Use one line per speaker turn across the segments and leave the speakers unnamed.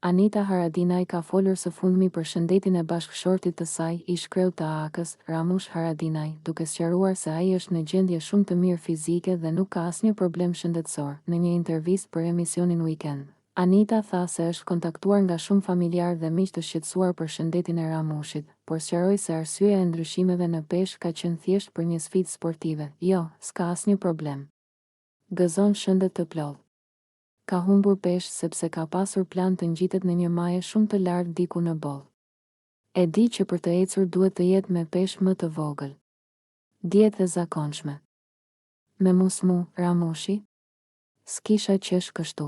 Anita Haradinaj ka folur së fundmi për shëndetin e bashkëshortit të saj, ish kreu të AK-s, Ramush Haradinaj, duke sqaruar se ai është në gjendje shumë të mirë fizike dhe nuk ka asnjë problem shëndetësor. Në një intervistë për emisionin Weekend, Anita tha se është kontaktuar nga shumë familjarë dhe miq të shqetësuar për shëndetin e Ramushit, por sqaroi se arsyeja e ndryshimeve në peshë ka qenë thjesht për një sfidë sportive. Jo, s'ka asnjë problem. Gëzon shëndet të plotë. Ka humbur peshë sepse ka pasur plan të ngjitet në një maje shumë të lartë diku në bollë. E di që për të ecur duhet të jetë me peshë më të vogël. Dietë e zakonshme. Me musmu, Ramushi? S'kisha qesh kështu.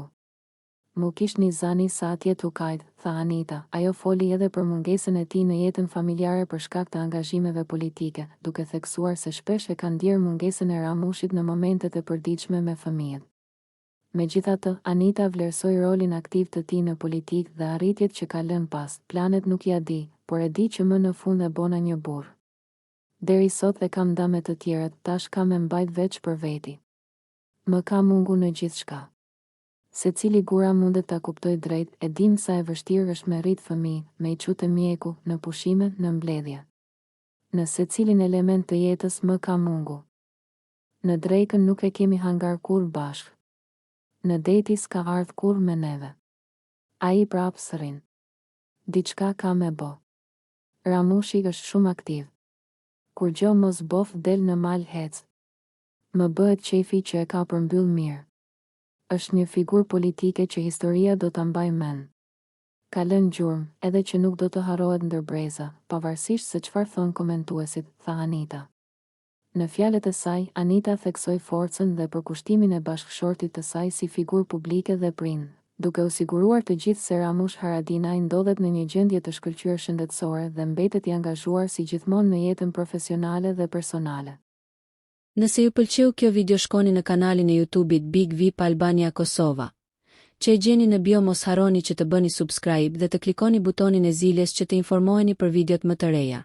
Mu kish një zani sa atje t'u kajt, tha Anita. Ajo foli edhe për mungesën e tij në jetën familjare për shkak të angazhimeve politike, duke theksuar se shpesh e ka ndjer mungesën e Ramushit në momentet e përditshme me fëmijët. Megjithatë, Anita vlerësoi rolin aktiv të tij në politikë dhe arritjet që ka lënë pas. Planet nuk ja di, por e di që më në fund e bona një burr. Deri sot e kam nda me të tjerët, tash kam e mbajt veç për veti. Më ka mungu në gjithçka. Secili gura mundet ta kuptoj drejt, e dim sa e vështirë është me rrit fëmijë, me i çu te mjeku, në pushime, në mbledhje. Në secilin element të jetës më ka mungu. Në drekën nuk e kemi hangar kur bashkë. Në deti s'ka ardh kur me neve. A i prapë sërin. Diçka ka me bo. Ramushi është shumë aktiv. Kur gjo mos bof del në mal hec. Më bëhet qefi që e ka përmbyll mirë. Është një figur politike që historia do të mbaj men. Ka lënë gjurmë, edhe që nuk do të harohet ndër breza, pavarësisht se çfarë thon komentuesit, tha Anita. Në fjalët e saj, Anita theksoi forcën dhe përkushtimin e bashkëshortit të saj si figurë publike dhe prind, duke u siguruar të gjithë se Ramush Haradinaj ndodhet në një gjendje të shkëlqyer shëndetësore dhe mbetet i angazhuar si gjithmonë në jetën profesionale dhe personale.
Nëse ju pëlqeu kjo video, shkoni në kanalin e YouTube-it Big VIP Albania Kosova, që e gjeni në bio. Mos harroni që të bëni subscribe dhe të klikoni butonin e ziljes që të informoheni për videot më të reja.